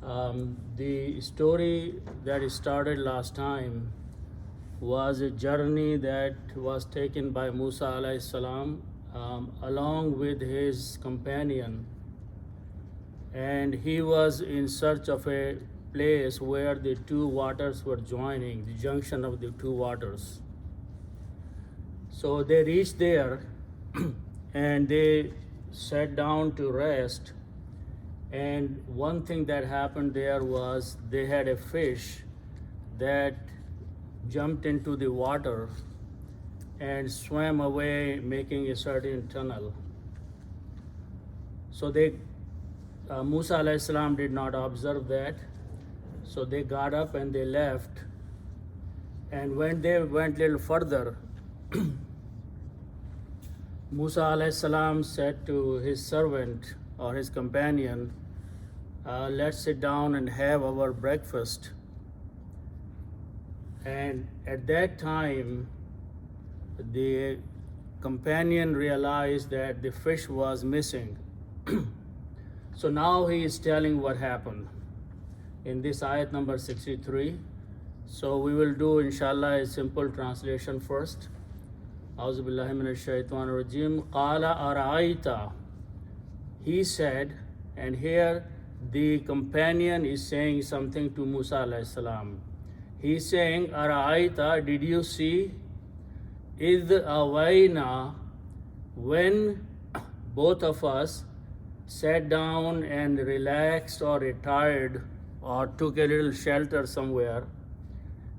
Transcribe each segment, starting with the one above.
The story that started last time was a journey that was taken by Musa alayhi salam along with his companion, and he was in search of a place where the two waters were joining, the junction of the two waters. So they reached there and they sat down to rest. And one thing that happened there was they had a fish that jumped into the water and swam away, making a certain tunnel. So Musa alayhi salam did not observe that. So they got up and they left. And when they went a little further, Musa alayhi salam said to his servant or his companion, let's sit down and have our breakfast. And at that time, the companion realized that the fish was missing. So now he is telling what happened in this ayat number 63. So we will do inshallah a simple translation first. A'udhu billahi minash shaitanir rajim. Qala ara'aita. He said, and here the companion is saying something to Musa alayhi salam. He's saying, ara'aita, did you see? Id awayna, when both of us sat down and relaxed or retired or took a little shelter somewhere,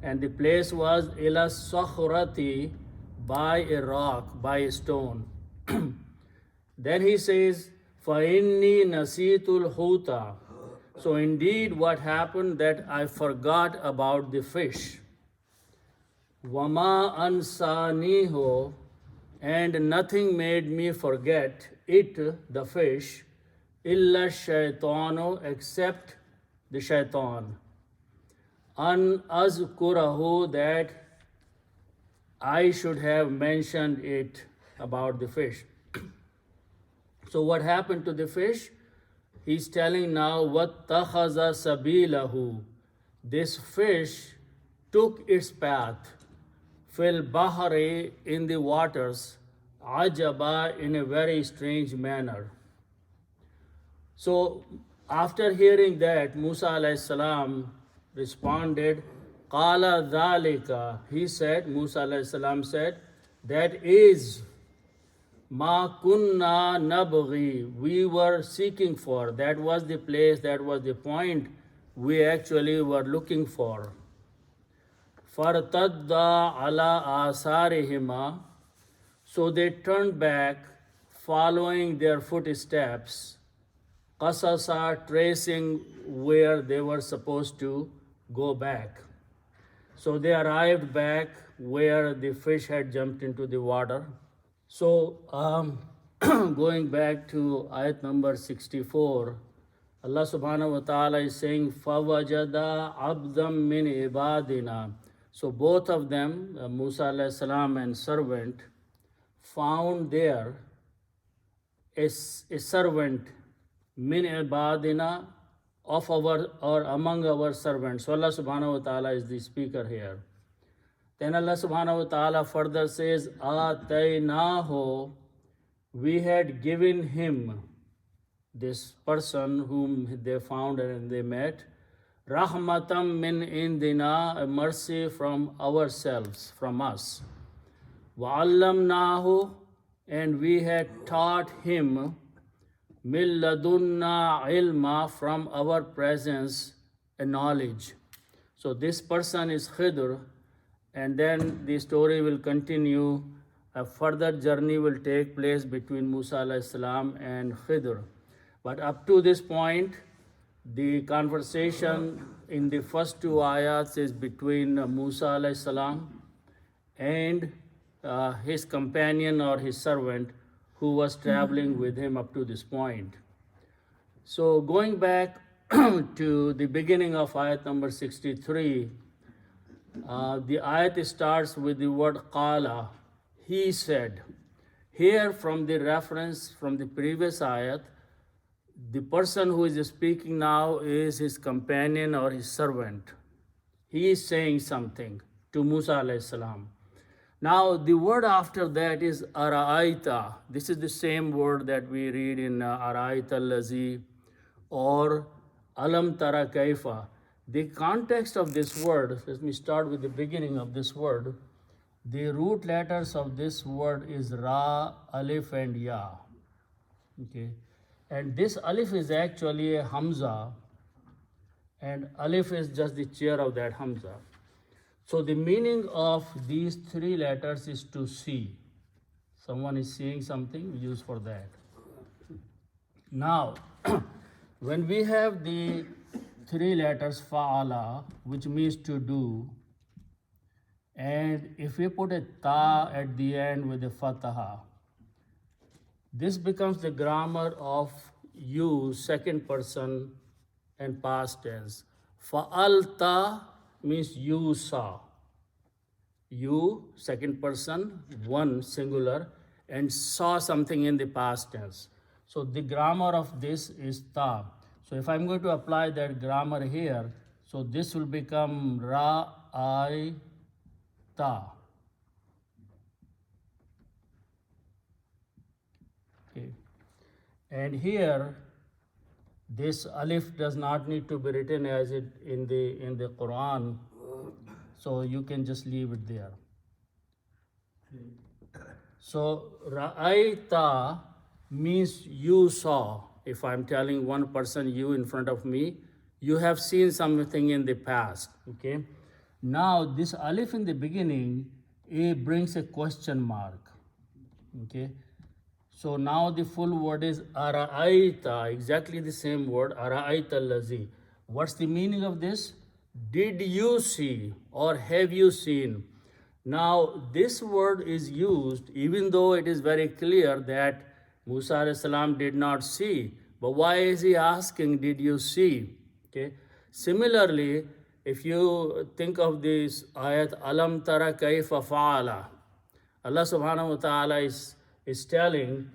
and the place was ila sakhrati, by a rock, by a stone. Then he says, فَإِنِّي نَسِيتُ الْحُوتَ. So indeed what happened that I forgot about the fish. وَمَا أَنْسَانِيهُ, and nothing made me forget it, the fish, إِلَّا الشَّيْطَانُ, except the shaitan. أَنْ أَذْكُرَهُ, that I should have mentioned it about the fish. So what happened to the fish? He's telling now, وَاتَّخَذَ سَبِيلَهُ. This fish took its path, fil bahari, in the waters, ajaba, in a very strange manner. So after hearing that, Musa alayhi salam responded, Qala dhalika. He said, Musa alayhi salam said, that is ma kunna nabghi, we were seeking for. That was the place, that was the point we actually were looking for. Fartadda ala asarihima. So they turned back, following their footsteps. Qasasa, tracing where they were supposed to go back. So they arrived back where the fish had jumped into the water. So going back to ayat number 64, Allah subhanahu wa ta'ala is saying, فَوَجَدَ عَبْدًا مِّنْ عِبَادِنَا. So both of them, Musa alayhi salam and servant, found there a servant, min ibadina, of our or among our servants. So Allah subhanahu wa ta'ala is the speaker here. Then Allah subhanahu wa ta'ala further says, Ataynahu, we had given him, this person whom they found and they met, rahmatam min indina, a mercy from ourselves, from us. Wa'allamnahu, and we had taught him, min ladunna ilma, from our presence, a knowledge. So this person is Khidr, and then the story will continue. A further journey will take place between Musa alayhi salam and Khidr. But up to this point, the conversation in the first two ayats is between Musa alayhi salam and his companion or his servant who was traveling with him up to this point. So going back to the beginning of ayat number 63, the ayat starts with the word qala, he said. Here from the reference from the previous ayat, the person who is speaking now is his companion or his servant. He is saying something to Musa alayhi salam. Now the word after that is ara'aita. This is the same word that we read in ara'aita allazi or alam tara kaifa. The context of this word, let me start with the beginning of this word. The root letters of this word is ra, alif and ya. Okay. And this alif is actually a hamza, and alif is just the chair of that hamza. So the meaning of these three letters is to see. Someone is seeing something, we use for that. Now, when we have the three letters fa'ala, which means to do, and if we put a ta at the end with a fataha, this becomes the grammar of you, second person and past tense. Fa'alta means you saw. You, second person, one singular, and saw something in the past tense. So the grammar of this is ta. So if I'm going to apply that grammar here, so this will become ra, I, ta. Okay. And here, this alif does not need to be written as it in the Quran, so you can just leave it there. So ra'aita means you saw. If I'm telling one person you in front of me, you have seen something in the past. Okay. Now this alif in the beginning, it brings a question mark. Okay. So now the full word is ara'aita, exactly the same word, ara'aita allazi. What's the meaning of this? Did you see or have you seen? Now this word is used even though it is very clear that Musa alayhi salam did not see. But why is he asking, did you see? Okay. Similarly, if you think of this ayat, alam tara kaifa fa'ala, Allah subhanahu wa ta'ala is telling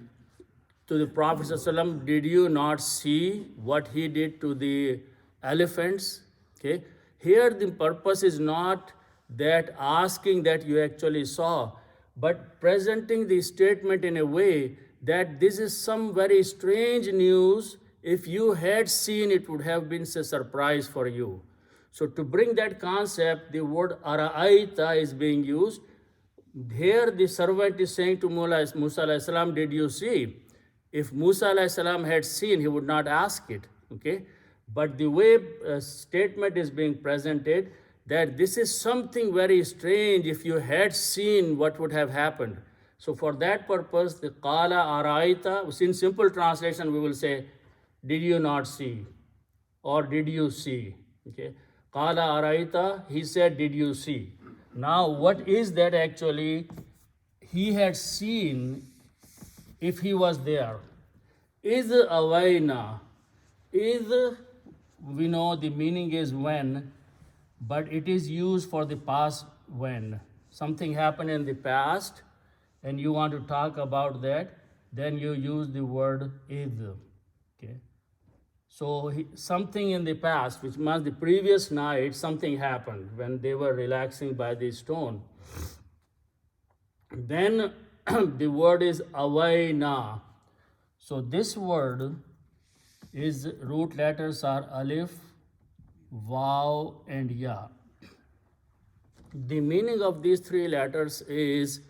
to the Prophet ﷺ, did you not see what he did to the elephants? Okay. Here the purpose is not that asking that you actually saw, but presenting the statement in a way that this is some very strange news. If you had seen, it would have been a surprise for you. So to bring that concept, the word ara'aita is being used. Here the servant is saying to Musa alayhi salam, did you see? If Musa alayhi salam had seen, he would not ask it. Okay. But the way a statement is being presented, that this is something very strange. If you had seen, what would have happened? So for that purpose, the qala araita, in simple translation, we will say, did you not see? Or did you see? Okay. Qala araita, he said, did you see? Now, what is that actually? He had seen if he was there. Is awaina. Is, we know the meaning is when, but it is used for the past when. Something happened in the past and you want to talk about that, then you use the word is. Okay. So something in the past, which means the previous night, something happened when they were relaxing by the stone. Then the word is awaina. So this word is root letters are alif, waw, and ya. The meaning of these three letters is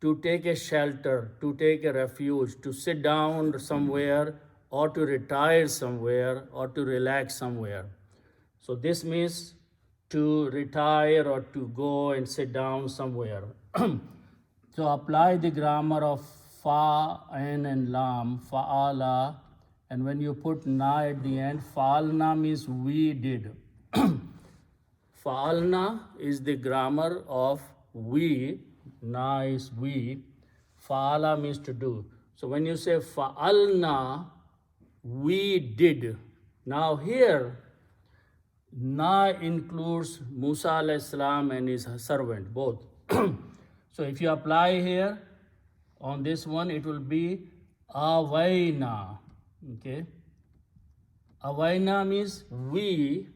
to take a shelter, to take a refuge, to sit down somewhere, or to retire somewhere, or to relax somewhere. So this means to retire or to go and sit down somewhere. So apply the grammar of fa, ain and lam, fa'ala, and when you put na at the end, fa'alna means we did. Fa'alna is the grammar of we, na is we, fa'ala means to do. So when you say fa'alna, we did. Now here, na includes Musa alayhi salam and his servant, both. So if you apply here, on this one, it will be awayna. Okay. Awaina means we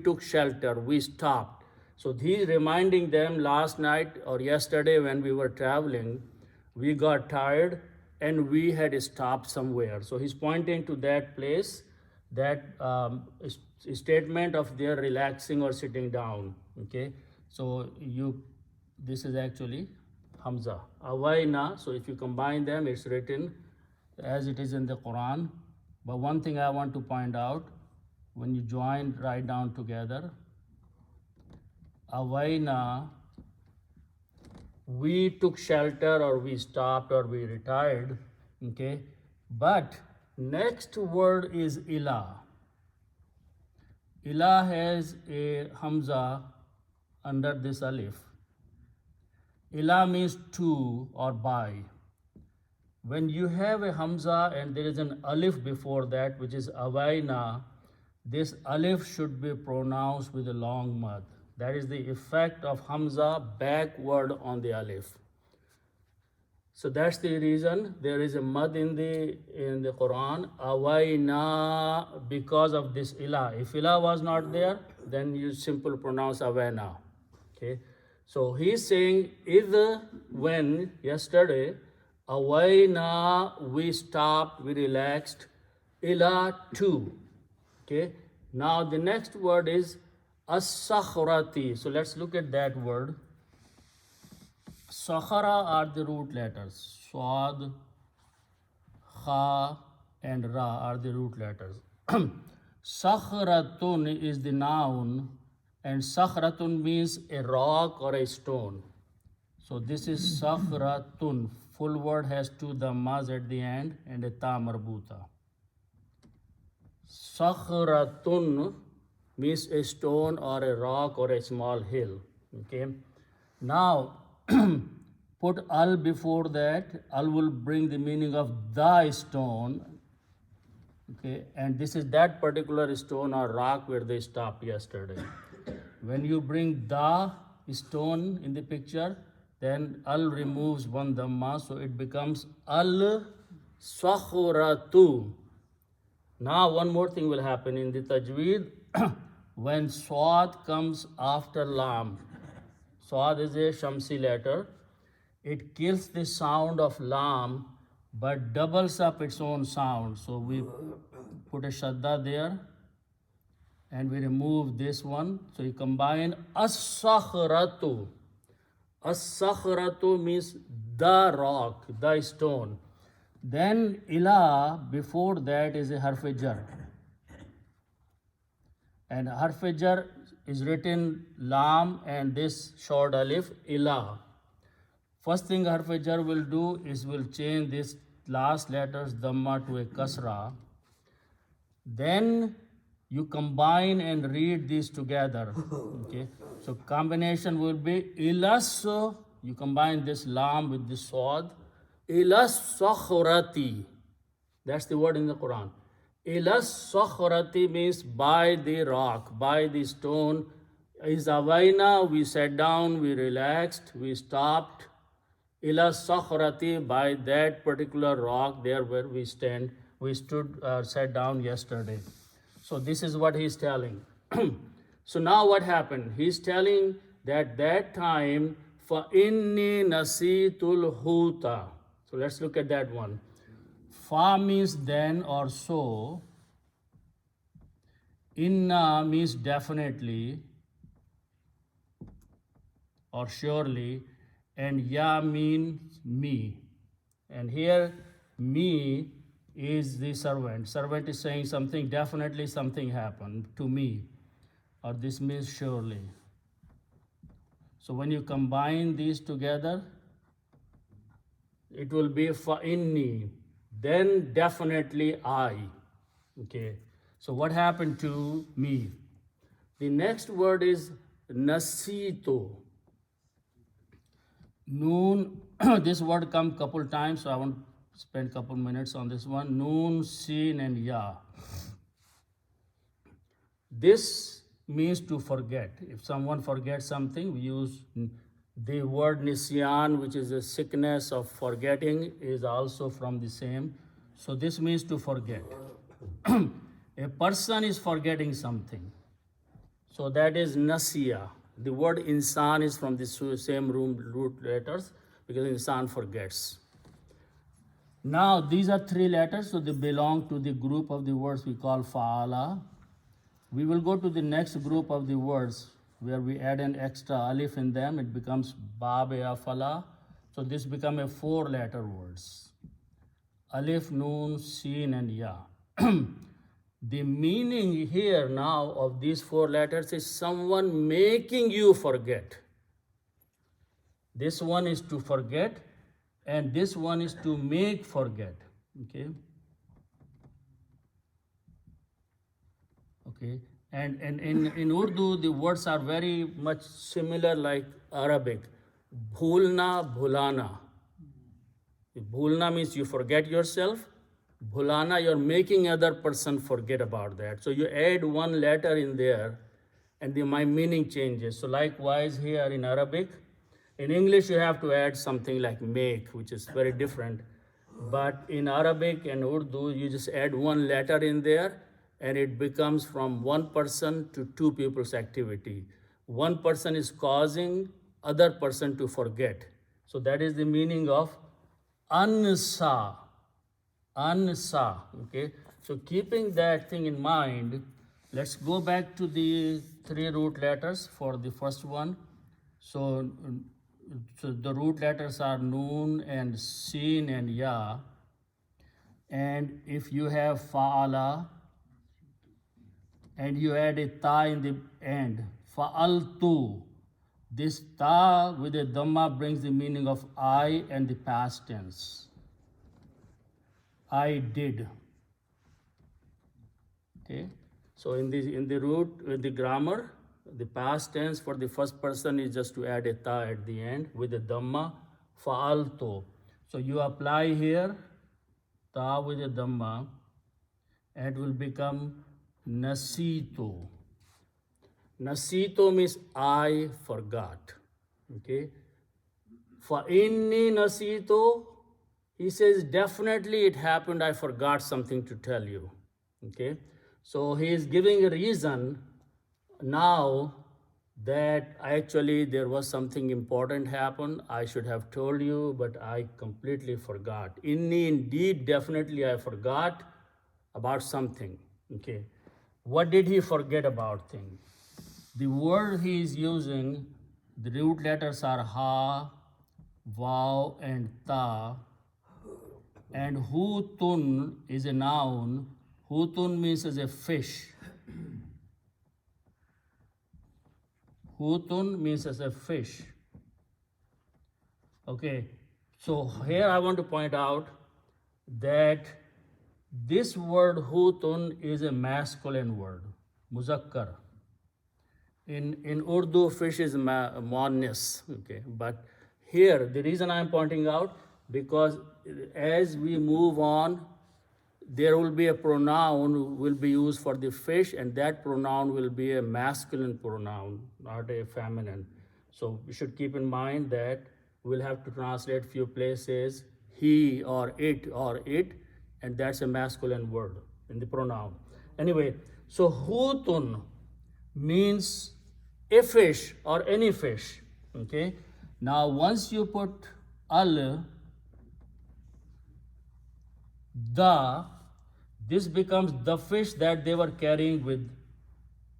took shelter, we stopped. So he's reminding them last night or yesterday when we were traveling, we got tired and we had stopped somewhere. So he's pointing to that place, that statement of their relaxing or sitting down. Okay, so this is actually Hamza. Awaina, so if you combine them, it's written as it is in the Quran. But one thing I want to point out, when you write down together, Awaina, we took shelter or we stopped or we retired, okay? But next word is ila. Ila has a Hamza under this alif. Ila means to or by. When you have a Hamza and there is an alif before that, which is Awaina, this alif should be pronounced with a long mad. That is the effect of Hamza backward on the alif. So that's the reason there is a mad in the Quran, Awaina, because of this ila. If ila was not there, then you simply pronounce Awaina. Okay. So he's saying either when yesterday, Awaina, we stopped, we relaxed, ila too. Okay. Now the next word is as-sakhrati. So let's look at that word. Sakhara are the root letters. Swad, Kha, and Ra are the root letters. Sakhratun is the noun, and Sakhratun means a rock or a stone. So this is Sakhratun. Full word has two dhammas at the end and a ta marbuta. Sakhratun means a stone or a rock or a small hill. Okay. Now put al before that. Al will bring the meaning of the stone. Okay, and this is that particular stone or rock where they stopped yesterday. When you bring the stone in the picture, then al removes one dhamma, so it becomes al sakhratu. Now one more thing will happen in the tajweed. When swad comes after lam, swad is a shamsi letter, it kills the sound of lam but doubles up its own sound. So we put a shadda there and we remove this one. So you combine as-sakhratu. As-sakhratu means the rock, the stone. Then ila, before that is a harf-e-jar. And harf-e-jar is written lam and this short alif, ila. First thing harf-e-jar will do is will change this last letters dhamma to a kasra. Then you combine and read these together. Okay. So combination will be ilas. You combine this lam with this swad. Ilas sakhrati. That's the word in the Quran. Ilas sakhrati means by the rock, by the stone. Is awaina, we sat down, we relaxed, we stopped. Ilas sakhrati, by that particular rock there where we stood, sat down yesterday. So this is what he's telling. So now what happened? He's telling that time, fa inni nasitul huta. So let's look at that one. Fa means then or so. Inna means definitely or surely. And ya means me. And here me is the servant. Servant is saying something, definitely something happened to me. Or this means surely. So when you combine these together, it will be fa inni, then definitely I. Okay. So what happened to me? The next word is nasito. Noon, this word come couple times, so I want to spend couple minutes on this one. Noon, sin, and ya. This means to forget. If someone forgets something, we use the word nisyan, which is a sickness of forgetting, is also from the same. So this means to forget. A person is forgetting something. So that is nasiya. The word insan is from the same root letters because insan forgets. Now these are three letters, so they belong to the group of the words we call fa'ala. We will go to the next group of the words where we add an extra alif in them. It becomes bab ya fala. So this become a 4-letter words. Alif, noon, seen, and ya. The meaning here now of these 4 letters is someone making you forget. This one is to forget, and this one is to make forget. Okay. Okay. And in Urdu, the words are very much similar like Arabic. Bhulna, bhulana. Bhulna means you forget yourself. Bhulana, you're making other person forget about that. So you add one letter in there and my meaning changes. So likewise here in Arabic, in English you have to add something like make, which is very different. But in Arabic and Urdu, you just add one letter in there and it becomes from one person to two people's activity. One person is causing other person to forget. So that is the meaning of ansa. Ansa. Okay. So keeping that thing in mind, let's go back to the 3 root letters for the first one. So the root letters are noon and seen and ya. And if you have fa'ala and you add a ta in the end, fa'altu, this ta with a dhamma brings the meaning of I and the past tense. I did. Okay. So in the root, in the grammar, the past tense for the first person is just to add a ta at the end with a dhamma, fa'altu. So you apply here ta with a dhamma and it will become nasito. Nasito means I forgot. Okay. For inni nasito, he says definitely it happened, I forgot something to tell you. Okay. So he is giving a reason now that actually there was something important happened. I should have told you, but I completely forgot. Inni, indeed, definitely I forgot about something. Okay. What did he forget about thing? The word he is using, the root letters are ha, vav, and ta. And hutun is a noun. Hutun means as a fish. Hutun means as a fish. Okay, so here I want to point out that this word hutun is a masculine word, muzakkar. In Urdu, fish is muannas. Okay, but here the reason I am pointing out, because as we move on, there will be a pronoun will be used for the fish, and that pronoun will be a masculine pronoun, not a feminine. So we should keep in mind that we'll have to translate few places he or it, and that's a masculine word in the pronoun. Anyway, so hutun means a fish or any fish. Okay. Now once you put al, this becomes the fish that they were carrying with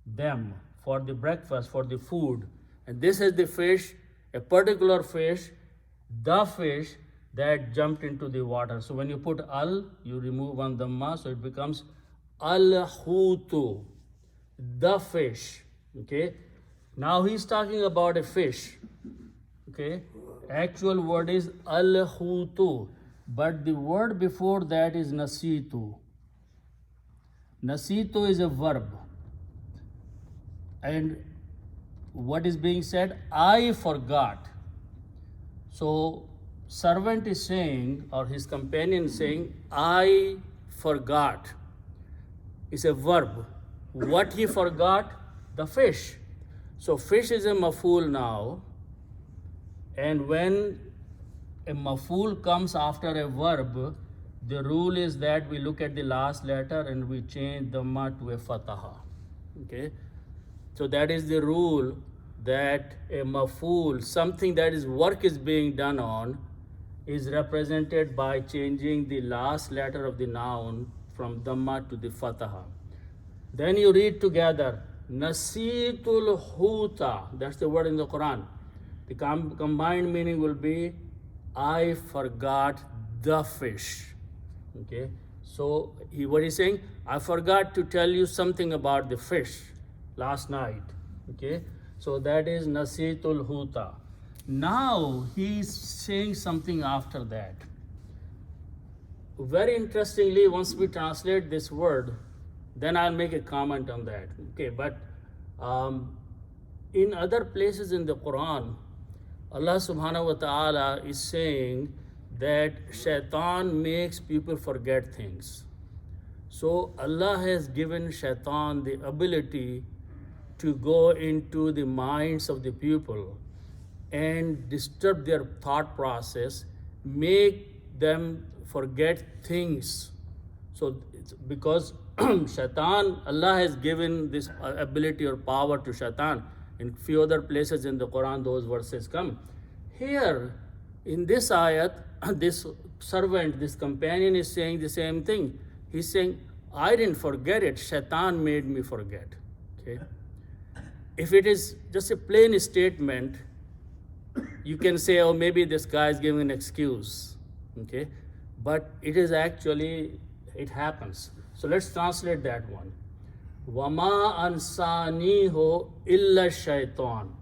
them for the breakfast, for the food. And this is the fish, a particular fish, the fish that jumped into the water. So when you put al, you remove one dhamma, so it becomes al-hutu, the fish. Okay. Now he's talking about a fish. Okay. Actual word is al-hutu. But the word before that is nasitu. Nasitu is a verb. And what is being said? I forgot. So servant is saying, or his companion is saying, I forgot. It's a verb. What he forgot? The fish. So fish is a maf'ul now. And when a maf'ul comes after a verb, the rule is that we look at the last letter and we change dhamma to a fataha. Okay? So that is the rule, that a maf'ul, something that is work is being done on, is represented by changing the last letter of the noun from dhamma to the fataha. Then you read together, Nasitul Huta, that's the word in the Quran. The combined meaning will be, I forgot the fish. Okay, so what he's saying, I forgot to tell you something about the fish last night. Okay, so that is Nasitul Huta. Now he's saying something after that. Very interestingly, once we translate this word, then I'll make a comment on that. Okay, but in other places in the Quran, Allah subhanahu wa ta'ala is saying that shaitan makes people forget things. So Allah has given shaitan the ability to go into the minds of the people and disturb their thought process, make them forget things. So because shaitan, Allah has given this ability or power to shaitan. In few other places in the Quran, those verses come. Here, in this ayat, this servant, this companion is saying the same thing. He's saying, I didn't forget it, shaitan made me forget. Okay? If it is just a plain statement, you can say, oh, maybe this guy is giving an excuse. Okay? But it is actually, it happens. So let's translate that one. Wama ansaniho illa shaitan.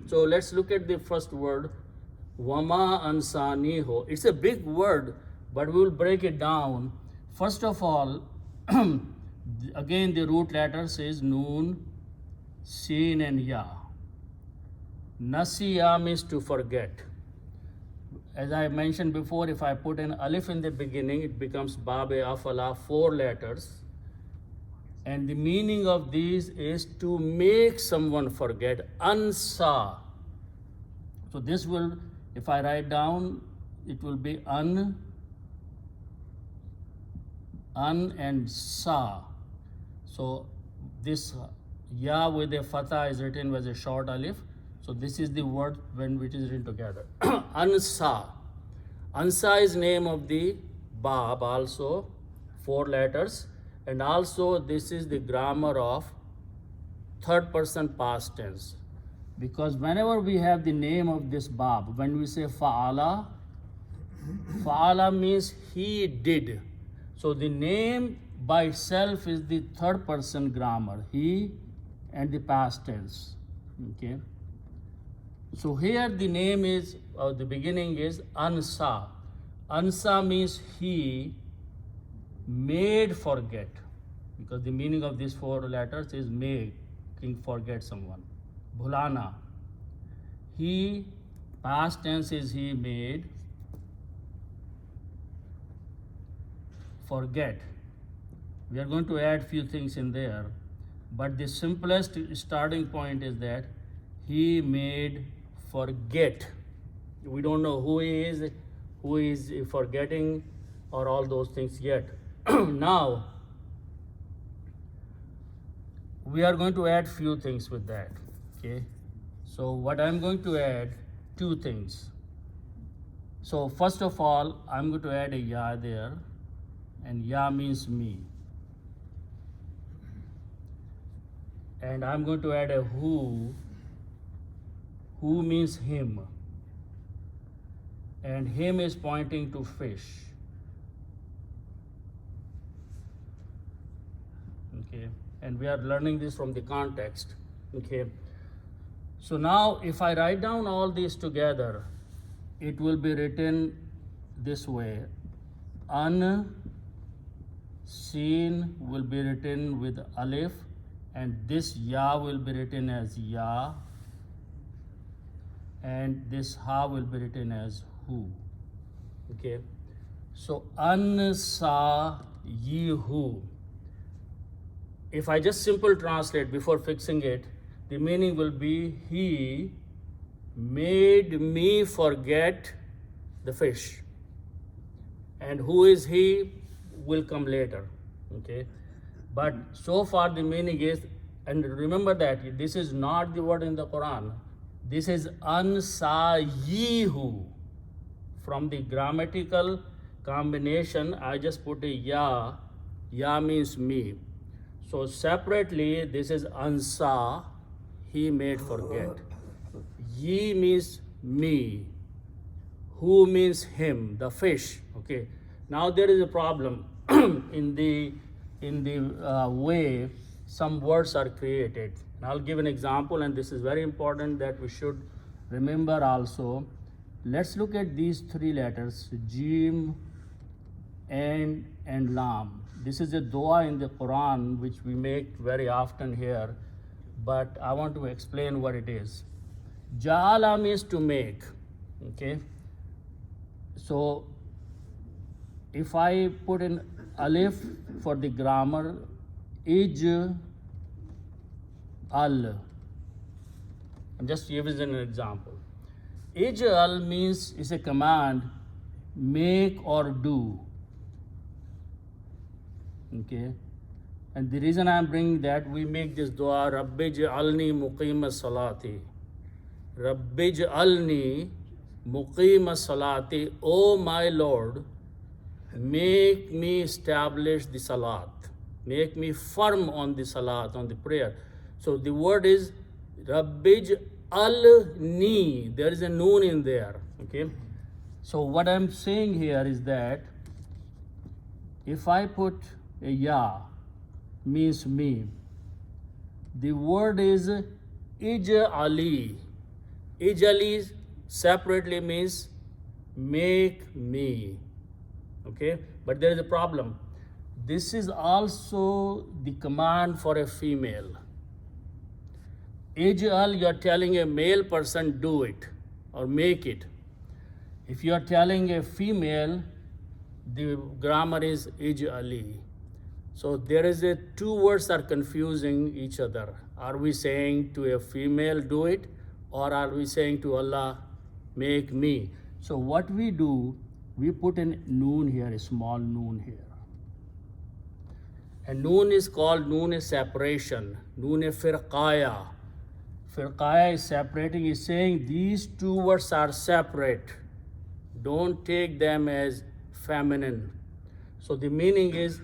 So let's look at the first word, Wama ansaniho. It's a big word, but we will break it down. First of all, again the root letters is Noon, Sin and Ya. Nasiya means to forget. As I mentioned before, if I put an alif in the beginning, it becomes Babe Afala, 4 letters. And the meaning of these is to make someone forget. Ansa. So this will, if I write down, it will be an and sa. So this ya with a fatha is written as a short alif. So this is the word when it is written together. Ansa. Ansa is name of the Bab also, 4 letters. And also this is the grammar of third person past tense. Because whenever we have the name of this Bab, when we say Fa'ala, Fa'ala means he did. So the name by itself is the third person grammar, he and the past tense. Okay. So here the name is, the beginning is Ansa. Ansa means he made forget, because the meaning of these 4 letters is making forget someone. Bhulana. He, past tense is he made forget. We are going to add few things in there, but the simplest starting point is that he made forget. We don't know who is forgetting or all those things yet. Now, we are going to add few things with that. Okay. So what I'm going to add, 2 things. So first of all, I'm going to add a ya there, and ya means me. And I'm going to add a who means him. And him is pointing to fish. Okay, and we are learning this from the context. Okay, so now if I write down all these together, it will be written this way. Seen will be written with alif, and this ya will be written as ya, and this ha will be written as hu. Okay, so ansa yihu. If I just simple translate before fixing it, the meaning will be he made me forget the fish. and who is he will come later. Okay, but so far the meaning is, and remember that this is not the word in the Quran. This is ansayihu. From the grammatical combination, I just put a ya. Ya means me. So separately, this is ansa, he made forget. Ye means me. Who means him, the fish. Okay. Now there is a problem in the way some words are created. And I'll give an example, and this is very important that we should remember also. Let's look at these three letters, Jim, and Lam. This is a dua in the Quran which we make very often here, but I want to explain what it is. Ja'ala means to make. Okay. So if I put in alif for the grammar, ij al. I'm just using an example. Ij'al means is a command, make or do. Okay, and the reason I'm bringing that, we make this dua, Rabbi ja'alni muqima salati. Rabbi ja'alni muqima salati. Oh my Lord, make me establish the salat. Make me firm on the salat, on the prayer. So the word is Rabbi ja'alni. There is a noon in there. Okay. So what I'm saying here is that if I put a ya, means me. The word is ij'ali. Ij'ali separately means make me. Okay, but there is a problem. This is also the command for a female. Ij'al, you are telling a male person do it or make it. If you are telling a female, the grammar is ij'ali. So there is a two words are confusing each other. Are we saying to a female do it, or are we saying to Allah make me? So what we do, we put in noon here, a small noon here. And noon is called noon is separation, noon is firqaya. Firqaya is separating, is saying these two words are separate. Don't take them as feminine. So the meaning is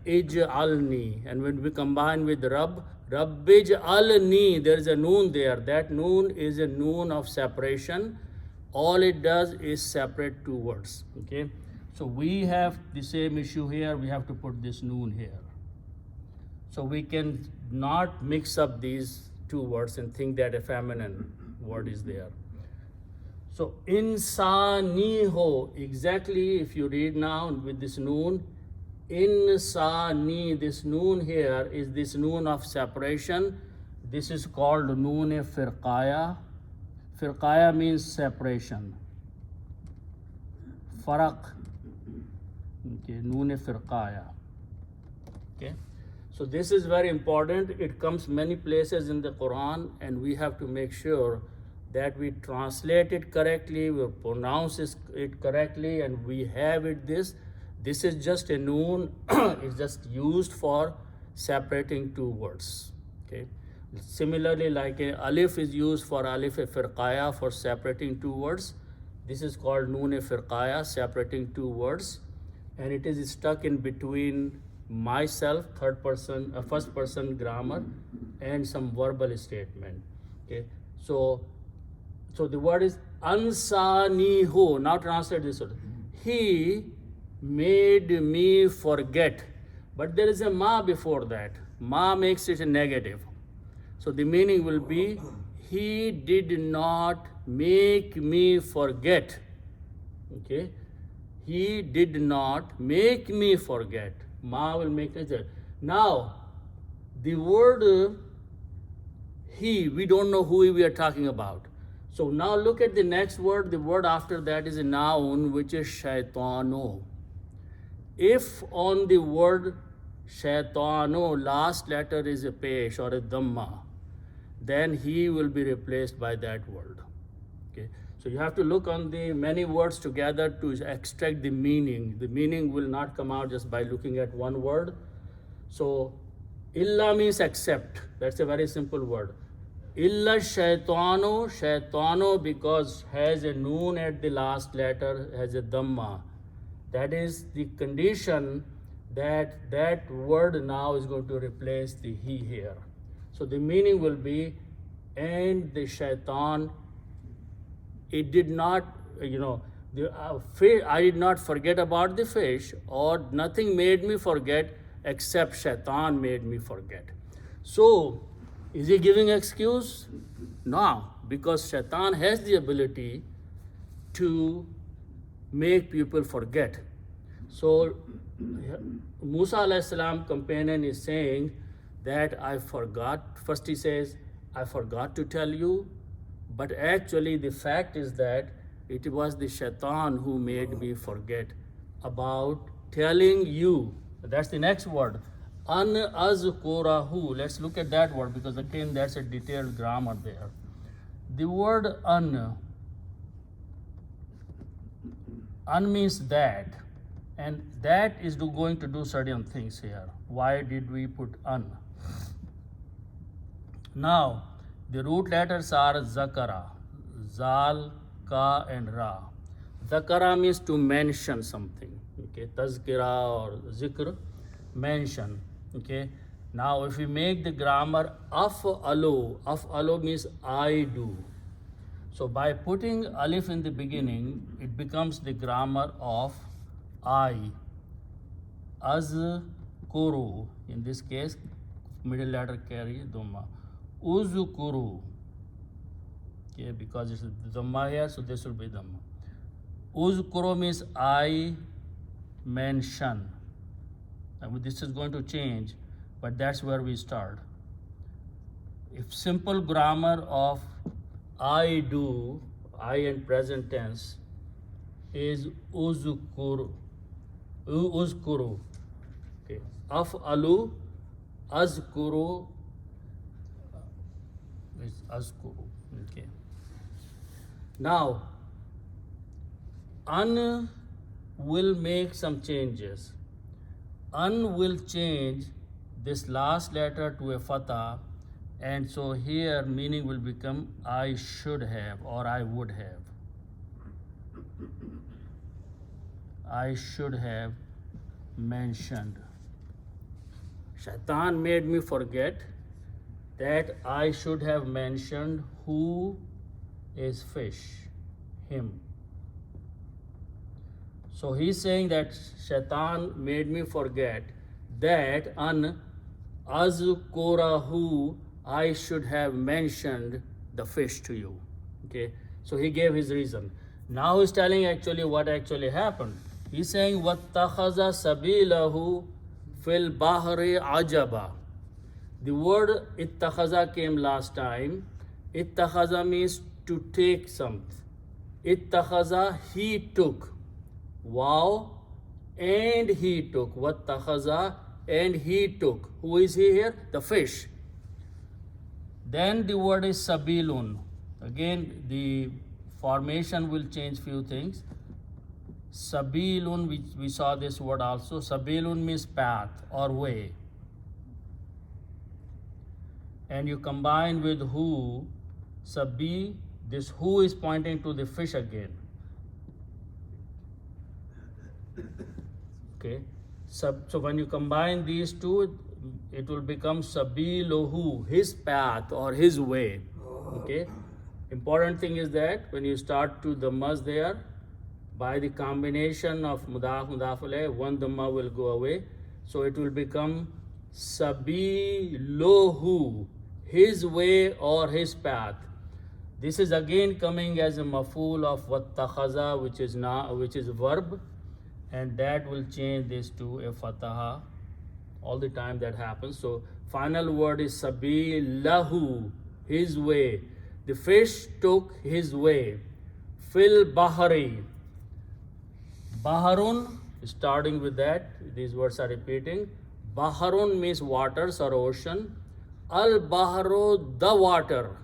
ij'alni, and when we combine with Rabbi ja'alni, there is a noon there. That noon is a noon of separation. All it does is separate two words. Okay, so we have the same issue here. We have to put this noon here. So we can not mix up these two words and think that a feminine word is there. So insani ho, exactly if you read now with this noon, insani, this noon here is this noon of separation. This is called noon e firqaya. Firqaya means separation. Faraq. Okay, noon e firqaya. Okay. So this is very important. It comes many places in the Quran, and we have to make sure that we translate it correctly, we pronounce it correctly, and we have it this. This is just a noon. It's just used for separating two words. Okay. Similarly, like a alif is used for alif e firqaya for separating two words. This is called noon e firqaya, separating two words, and it is stuck in between myself, third person, first person grammar, and some verbal statement. Okay, so the word is ansanihu. Now translate this word. He made me forget, but there is a ma before that. Ma makes it a negative. So the meaning will be, he did not make me forget. Okay, he did not make me forget. Ma will make it. Now, the word he, we don't know who we are talking about. So now look at the next word. The word after that is a noun, which is shaitano. If on the word shaitano, last letter is a pesh or a dhamma, then he will be replaced by that word. Okay. So So you have to look on the many words together to extract the meaning. The meaning will not come out just by looking at one word. So illa means except. That's a very simple word. Illa shaitano, shaitano because has a noon at the last letter, has a dhamma. That is the condition that that word now is going to replace the he here. So the meaning will be, and the shaitan, it did not, I did not forget about the fish, or nothing made me forget except shaitan made me forget. So, is he giving excuse? No, because shaitan has the ability to make people forget. So, Musa alayhi salam companion is saying that I forgot. First he says, I forgot to tell you, but actually the fact is that it was the shaitan who made me forget about telling you. That's the next word. An azkurahu. Let's look at that word because again that's a detailed grammar there. The word an means that, and that is going to do certain things here. Why did we put an? Now, the root letters are zakara, zal, ka and ra. Zakara means to mention something. Okay, tazkira or zikr, mention. Okay, now if we make the grammar af'alu means I do. So by putting alif in the beginning, it becomes the grammar of I. Azkuru, in this case, middle letter carry dhamma. Uzkuru, okay, because it's dhamma here, so this will be dhamma. Uzkuru means I mention. And this is going to change, but that's where we start. If simple grammar of I do, I in present tense, is uzkuru. Uzkuru. Okay. Af'alu, azkuru, is azkuru. Okay. Now, an will make some changes. An will change this last letter to a fatha, and so here meaning will become I should have or I would have. I should have mentioned. Shaitan made me forget that I should have mentioned who is fish, him. So he's saying that shaitan made me forget that an azkurahu, I should have mentioned the fish to you. Okay, so he gave his reason. Now he's telling actually what actually happened. He's saying wattakhadha sabilahu fil bahri ajaba. The word ittakhadha came last time. Ittakhadha means to take something. Ittakhadha, he took. Wow, and he took. Wattakhadha, and he took. Who is he here? The fish. Then the word is sabilun. Again, the formation will change few things. Sabilun, we saw this word also. Sabilun means path or way. And you combine with who, sabi, this who is pointing to the fish again. Okay, so when you combine these two, it will become sabiluhu, his path or his way. Okay, important thing is that when you start to dhammas there, by the combination of mudaf alayh, one dhamma will go away, so it will become sabiluhu, his way or his path. This is again coming as a maf'ul of wattakhadha, which is verb, and that will change this to a fataha. All the time that happens. So final word is sabilahu, his way. The fish took his way. Fil bahari. Baharun, starting with that, these words are repeating. Baharun means waters or ocean. Al bahru, the water.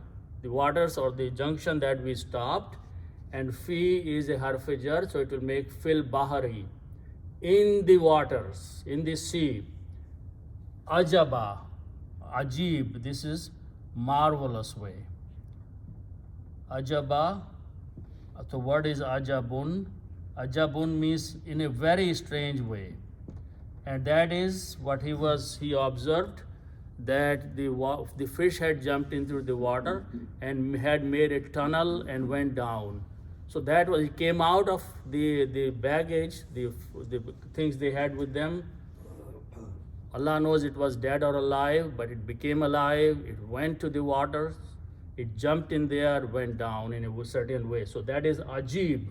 The waters or the junction that we stopped. and fi is a harfijar, so it will make fil bahari, in the waters, in the sea. Ajaba, ajib, this is marvelous way. Ajaba, the word is ajabun. Ajabun means in a very strange way. And that is what he observed, that the fish had jumped into the water and had made a tunnel and went down. So that was, it came out of the baggage, the things they had with them. Allah knows it was dead or alive, but it became alive, it went to the water, it jumped in there, went down in a certain way. So that is ajib,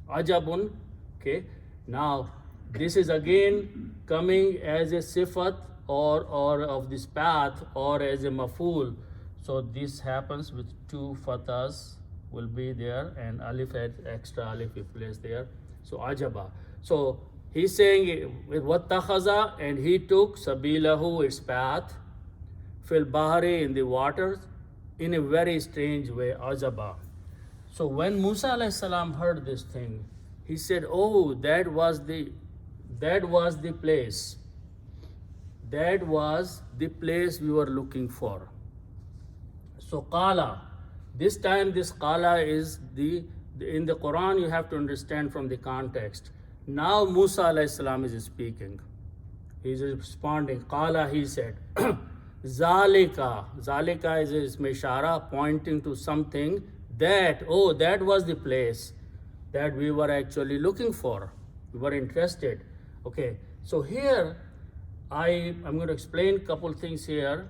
ajabun, okay. Now, this is again coming as a sifat or of this path or as a maful. So this happens with two fathas will be there and alif, extra alif we place there. So ajaba. So he's saying with wattakhaza, and he took sabilahu, its path, fil bahari, in the waters, in a very strange way, ajaba. So when Musa alayhi salam heard this thing, he said, oh, that was the place. That was the place we were looking for. So qala, this time this qala is in the Quran, you have to understand from the context. Now Musa alayhi salam is speaking. He is responding. Qala, he said, Zalika. Zalika is ishara, pointing to something that, oh, that was the place that we were actually looking for. We were interested. Okay, so here I'm going to explain a couple things here,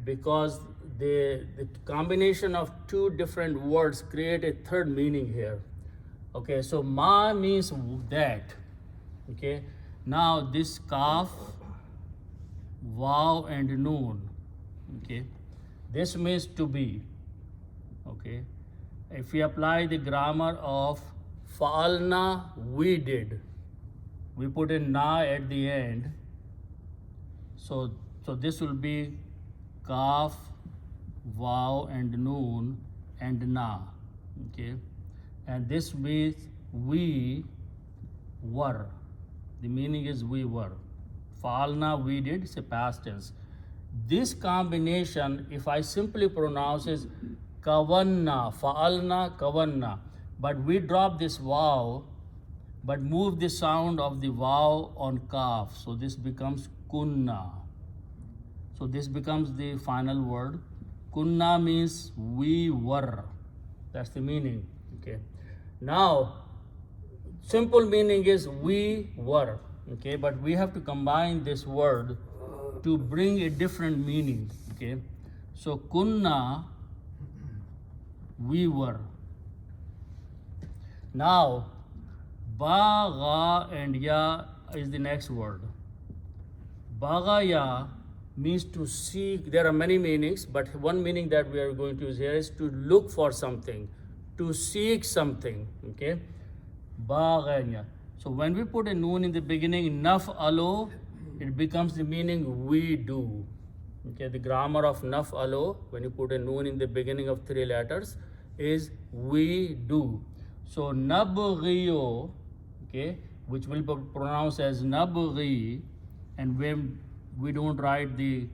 because the combination of two different words create a third meaning here. Okay, so ma means that. Okay, now this kaf, waw and noon. Okay, this means to be. Okay, if we apply the grammar of fa'alna, we did, we put in na at the end. So this will be kaf, waw and noon and na. Okay, and this means we were. The meaning is we were. Fa'alna, we did, it's a past tense. This combination, if I simply pronounce, is kavanna, fa'alna, kavanna. But we drop this waw, but move the sound of the waw on kaf. So this becomes kunna. So this becomes the final word. Kunna means we were. That's the meaning. Okay. Now, simple meaning is we were. Okay, but we have to combine this word to bring a different meaning. Okay. So kunna, we were. Now, ba, ga and ya is the next word. Bagaya means to seek. There are many meanings, but one meaning that we are going to use here is to look for something, to seek something. Okay, bagaya. So when we put a noon in the beginning, naf alo, it becomes the meaning we do. Okay, the grammar of naf alo, when you put a noon in the beginning of three letters, is we do. So nabghiyo, okay, which will be pronounced as nabghi, and when we don't write the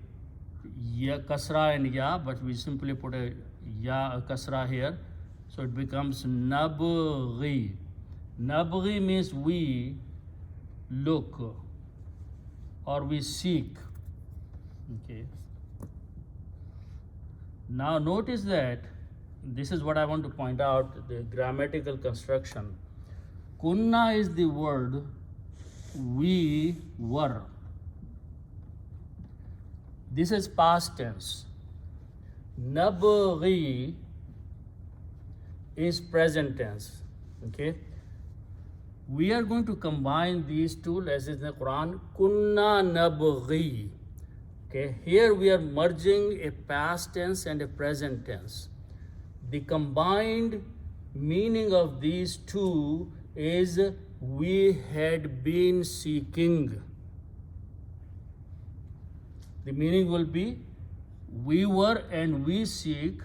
ya kasra and ya, but we simply put a ya kasra here, so it becomes nabghi. Nabghi means we look or we seek. Okay. Now notice that this is what I want to point out, the grammatical construction. Kunna is the word we were. This is past tense. Nabghi is present tense. Okay. We are going to combine these two, as is in the Quran, kunna nabghi. Okay. Here we are merging a past tense and a present tense. The combined meaning of these two is we had been seeking. The meaning will be we were and we seek.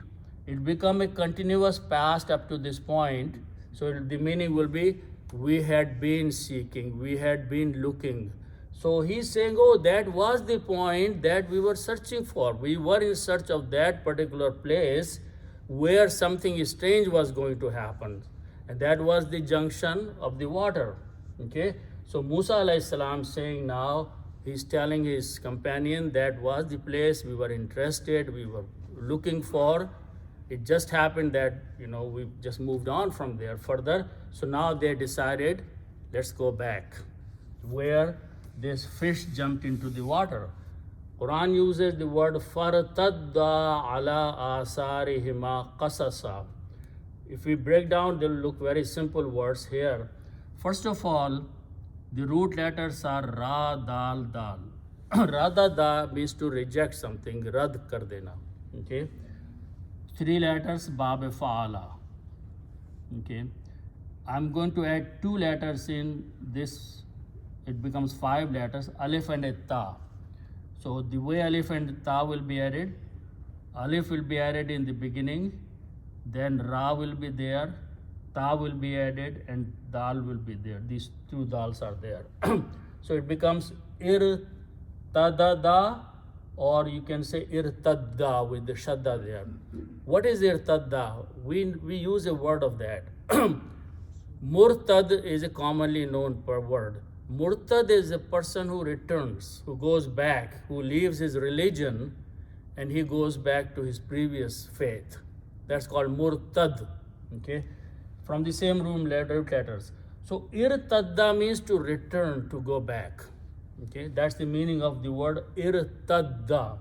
It become a continuous past up to this point. So the meaning will be, we had been seeking, we had been looking. So he's saying, oh, that was the point that we were searching for. We were in search of that particular place where something strange was going to happen. And that was the junction of the water. Okay? So Musa alayhi salam saying now, he's telling his companion that was the place we were interested, we were looking for. It just happened that, we just moved on from there further. So now they decided, let's go back where this fish jumped into the water. Quran uses the word فَرْتَدَّ عَلَىٰ آثَارِهِمَا قَصَصًا. If we break down, they'll look very simple words here. First of all, the root letters are Ra, Dal, Dal. Ra, Da means to reject something, Rad kar dena. Okay? 3 letters, Bab, Fa'ala. Okay? I'm going to add 2 letters in this. It becomes 5 letters, Alif and a Ta. So the way Alif and Ta will be added, Alif will be added in the beginning, then Ra will be there, Ta will be added, and Dal will be there. These 2 Dals are there. So it becomes Irtadada, or you can say Irtadda with the Shadda there. What is Irtadda? We use a word of that. Murtad is a commonly known word. Murtad is a person who returns, who goes back, who leaves his religion and he goes back to his previous faith. That's called Murtad. Okay? From the same root letters. So Irtadda means to return, to go back. Okay? That's the meaning of the word Irtadda.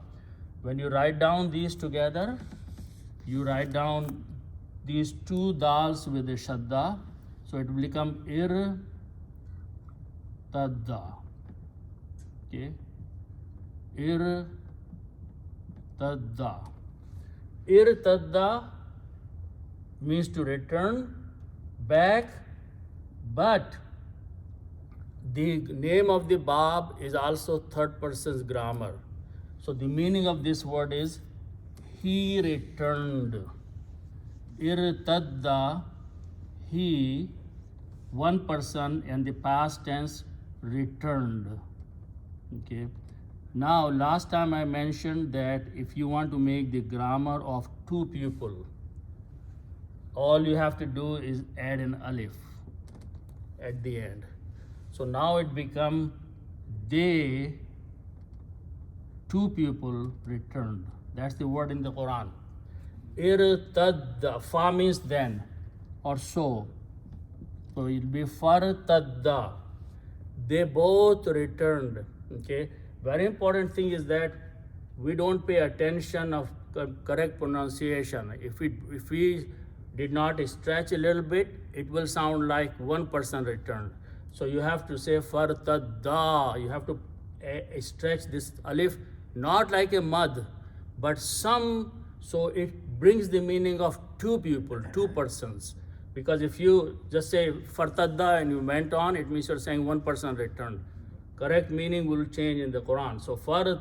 When you write down these together, you write down these 2 Dals with a Shadda. So it will become Irtadda. Okay? Irtadda. Irtadda means to return back, but the name of the Bab is also third person's grammar. So the meaning of this word is he returned. Irtadda, he, one person, and the past tense, returned. Okay. Now, last time I mentioned that if you want to make the grammar of 2 people, all you have to do is add an alif at the end. So now it becomes they, 2 people returned. That's the word in the Quran. Irtadda, fa means then or so. So it will be fartadda. They both returned. Okay. Very important thing is that we don't pay attention of correct pronunciation. If we did not stretch a little bit, it will sound like one person returned. So you have to say fartadda. You have to stretch this alif, not like a mud, but so it brings the meaning of 2 people, 2 persons. Because if you just say fartadda and you went on, it means you're saying one person returned. Correct meaning will change in the Quran. So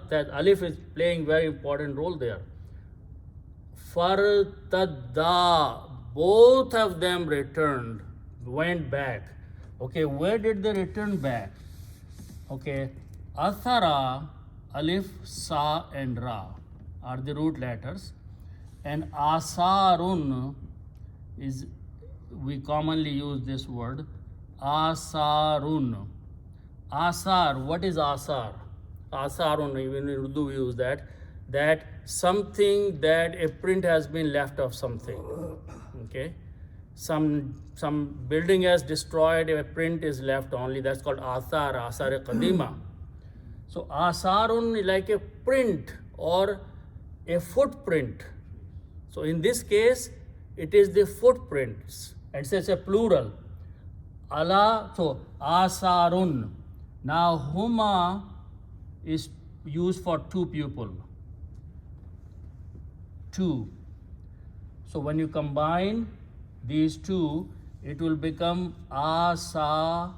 that alif is playing very important role there. Fartadda, both of them returned, went back. Okay, where did they return back? Okay, Athara, Alif, Sa, and Ra are the root letters. And Asarun is, we commonly use this word, Asarun. Asar, what is Asar? Asarun, even in Urdu we use that something, that a print has been left of something. Okay? Some building has destroyed, a print is left only. That's called Asar, Asar Qadima. So Asarun is like a print or a footprint. So in this case, it is the footprints. And it's a plural. Allah, so Asarun. Now Huma is used for 2 people. 2. So when you combine these 2, it will become Asarohuma.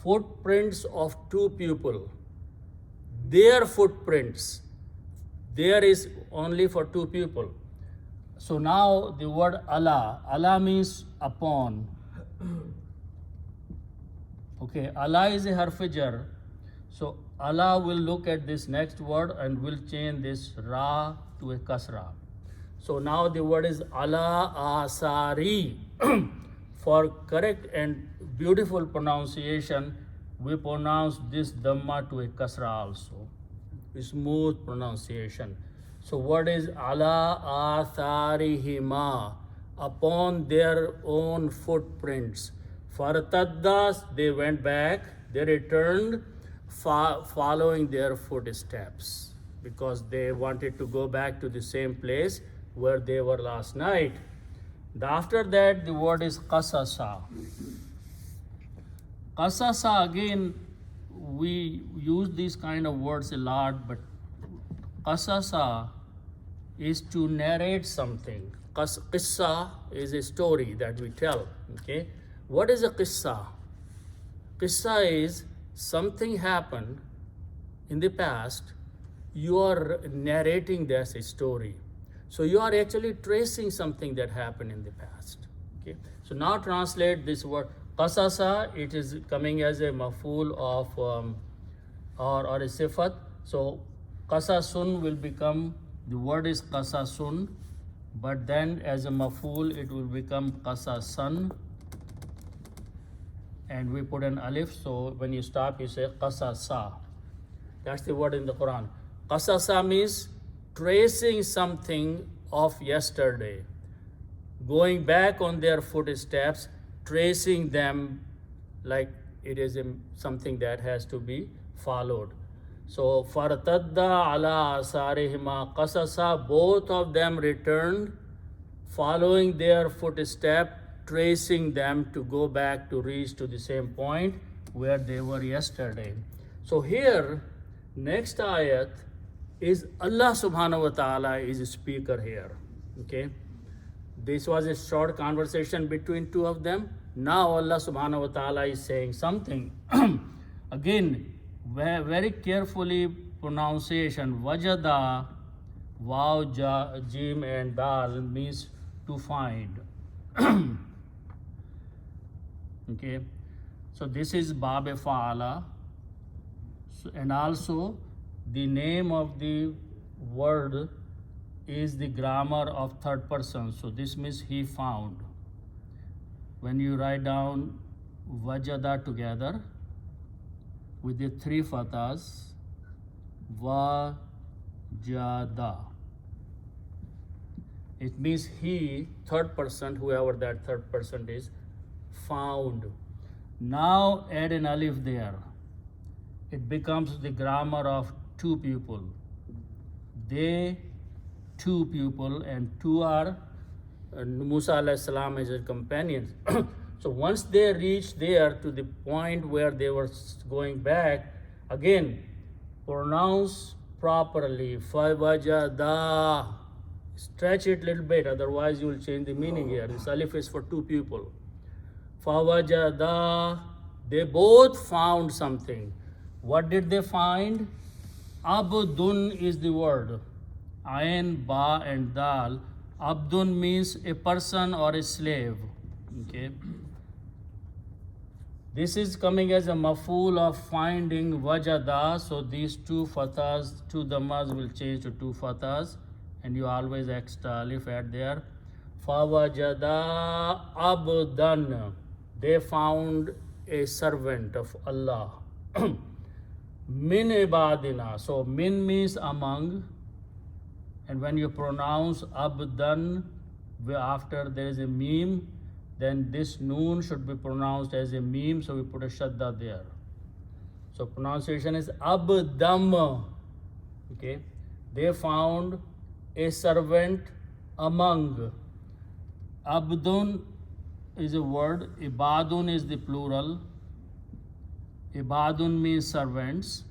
Footprints of 2 people. Their footprints. There is only for 2 people. So now the word ala. Ala means upon. Okay, ala is a harfijar. So Allah will look at this next word and will change this ra to a kasra. So now the word is ala asari. For correct and beautiful pronunciation, we pronounce this dhamma to a kasra also. Smooth pronunciation. So word is ala atharihima, upon their own footprints. Fartaddas, they went back, they returned, following their footsteps, because they wanted to go back to the same place where they were last night. After that, the word is qasasa. Qasasa, again, we use these kind of words a lot, but qasasa is to narrate something. Qissa is a story that we tell. Okay, what is a qissa? Qissa is something happened in the past, you are narrating this story. So you are actually tracing something that happened in the past. Okay. So now translate this word qasasa. It is coming as a maf'ul of or a sifat. So qasasun will become, the word is qasasun, but then as a maf'ul it will become qasasan, and we put an alif, so when you stop you say qasasa. That's the word in the Quran. Qasasa means tracing something of yesterday, going back on their footsteps, tracing them like it is something that has to be followed. So fartadda ala asarihima qasasa, both of them returned, following their footstep, tracing them to go back to reach to the same point where they were yesterday. So here, next ayat is Allah subhanahu wa ta'ala is a speaker here. Okay, this was a short conversation between two of them. Now Allah subhanahu wa ta'ala is saying something. Again, very carefully pronunciation. Wajada, waw, jim and dal means to find. Okay, so this is bab fa'ala, and also the name of the word is the grammar of third person. So this means he found. When you write down wajada together with the three fathas, wajada, it means he, third person, whoever that third person is, found. Now add an alif there. It becomes the grammar of two people. They, two people, and two are Musa alayhi salam as his companions. So once they reach there to the point where they were going back, again, pronounce properly. Fawajada. Stretch it a little bit, otherwise you will change the meaning here. This alif is for two people. Fawajada. They both found something. What did they find? Abdun is the word. Ain, ba, and dal. Abdun means a person or a slave. Okay. This is coming as a maf'ul of finding wajada. So these two fathas, two dhammas will change to two fathas, and you always extra alif add there. Fawajada abdan. They found a servant of Allah. Min ibadina. So min means among, and when you pronounce abdan, after there is a meme, then this noon should be pronounced as a meme, so we put a shadda there. So pronunciation is abdam. Okay, they found a servant among. Abdun is a word, ibadun is the plural. Ibadun means servants.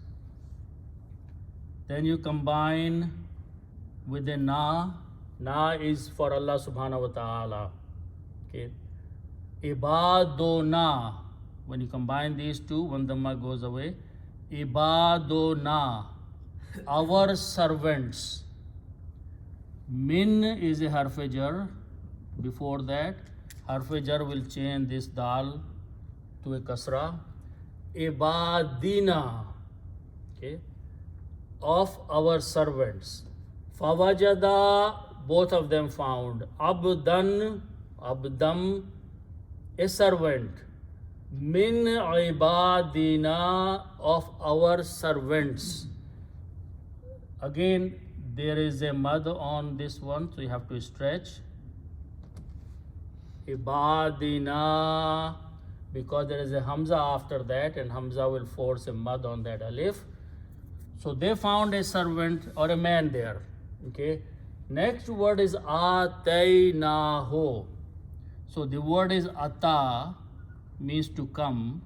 Then you combine with a na. Na is for Allah subhanahu wa ta'ala. Okay. Ibaduna. When you combine these two, one dhamma goes away. Ibaduna. Our servants. Min is a harf jar. Before that, harf jar will change this dal to a kasra. Ibadina, okay, of our servants. Fawajada, both of them found. Abdam, a servant. Min ibadina, of our servants. Again, there is a mad on this one, so you have to stretch. Ibadina, because there is a hamza after that, and hamza will force a mad on that alif. So they found a servant or a man there. Okay. Next word is ataynahu. So the word is ata, means to come.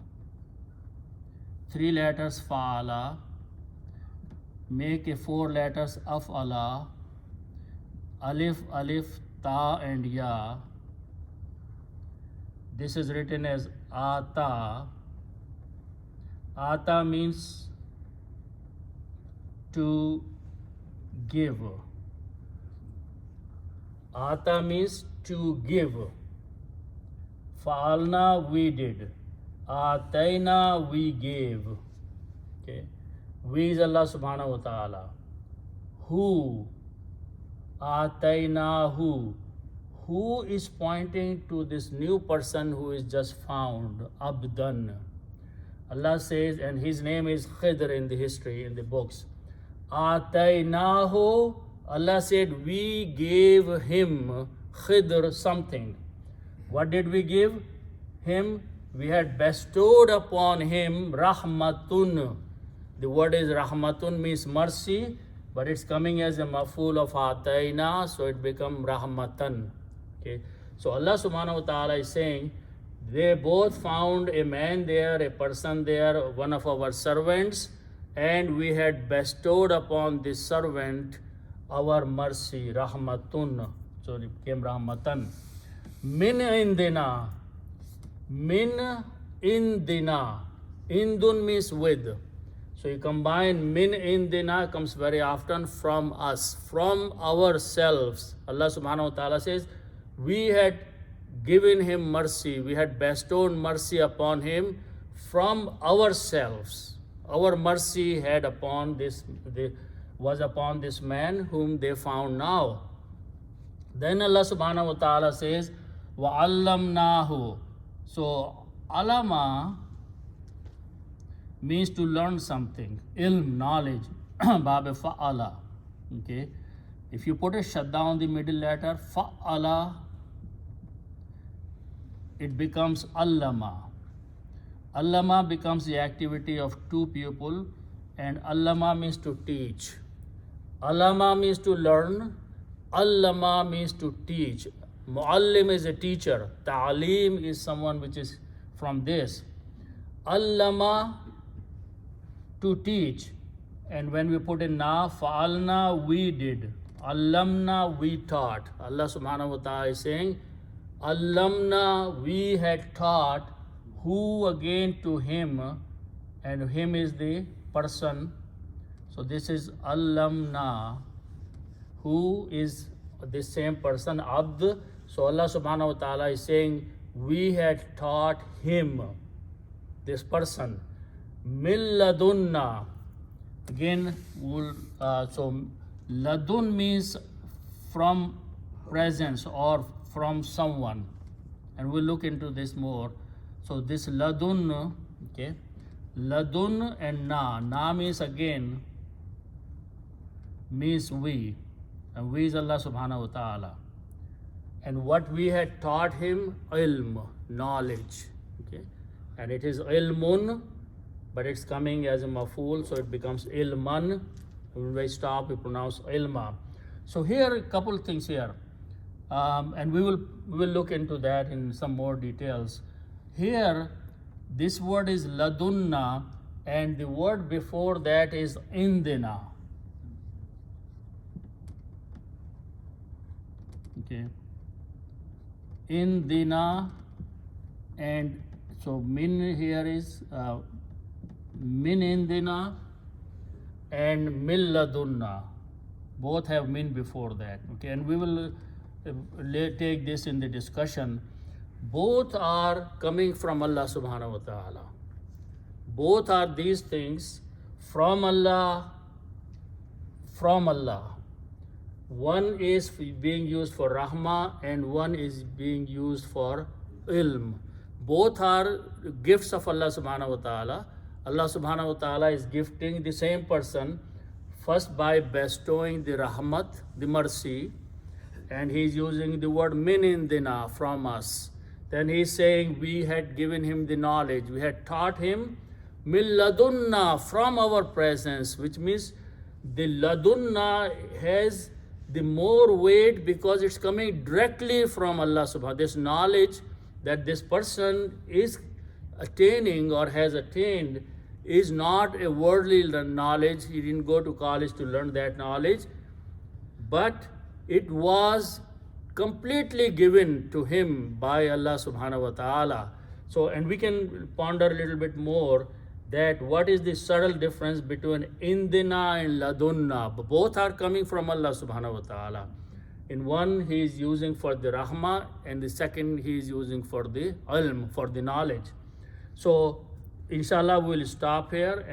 3 letters fa'ala. Make a 4 letters af'ala. Alif, alif, ta and ya. This is written as ata. Ata means to give. Ata means to give. Fa'alna, we did. Atayna, we gave. Okay. We is Allah subhanahu wa ta'ala. Who? Ataynahu. Who is pointing to this new person who is just found? Abdan. Allah says, and his name is Khidr in the history, in the books. Ataynahu. Allah said, we gave him, Khidr, something. What did we give him? We had bestowed upon him rahmatun. The word is rahmatun, means mercy, but it's coming as a maf'ul of atayna, so it becomes rahmatan. Okay. So Allah subhanahu wa ta'ala is saying, they both found a man there, a person there, one of our servants, and we had bestowed upon this servant our mercy, rahmatun. So it became rahmatan. Min indina. Min indina. Indun means with. So you combine min indina, comes very often from us, from ourselves. Allah subhanahu wa ta'ala says, we had given him mercy, we had bestowed mercy upon him from ourselves. Our mercy had upon this, was upon this man whom they found now. Then Allah subhanahu wa ta'ala says, وَعَلَّمْنَاهُ. So, alama means to learn something. Ilm, knowledge. Bab fa'ala. Okay. If you put a shadda on the middle letter, fa'ala, it becomes allama. Allama becomes the activity of 2 people, and allama means to teach. Allama means to learn. Allama means to teach. Muallim is a teacher. Ta'aleem is someone which is from this. Allama, to teach. And when we put in na, fa'alna, we did. Allamna, we taught. Allah subhanahu wa ta'ala is saying, Allamna, we had taught. Who again? To him, and him is the person. So this is Allamna, who is the same person, Abd. So Allah subhanahu wa ta'ala is saying, we had taught him, this person. Milladunna. Again, so ladun means from presence or from someone. And we'll look into this more. So this ladun, okay, ladun and na. Na means again, means we. And we is Allah subhanahu wa ta'ala. And what we had taught him, ilm, knowledge. Okay. And it is ilmun, but it's coming as a maf'ul, so it becomes ilman. When we stop, we pronounce ilma. So here, a couple things here. And we will look into that in some more details. Here, this word is ladunna, and the word before that is indina. Okay. Indina, and so min here is min indina and milladunna. Both have mean before that. Okay, and we will take this in the discussion. Both are coming from Allah subhanahu wa ta'ala. Both are these things from Allah, from Allah. One is being used for rahmah and one is being used for ilm. Both are gifts of Allah subhanahu wa ta'ala. Allah subhanahu wa ta'ala is gifting the same person first by bestowing the rahmat, the mercy, and he is using the word min indina, from us. Then he is saying we had given him the knowledge, we had taught him min ladunna, from our presence, which means the ladunna has the more weight because it's coming directly from Allah subhanahu. This knowledge that this person is attaining or has attained is not a worldly knowledge. He didn't go to college to learn that knowledge, but it was completely given to him by Allah subhanahu wa ta'ala. So, and we can ponder a little bit more that what is the subtle difference between indina and ladunna. Both are coming from Allah subhanahu wa ta'ala. In one he is using for the rahmah and the second he is using for the ilm, for the knowledge. So inshallah we will stop here.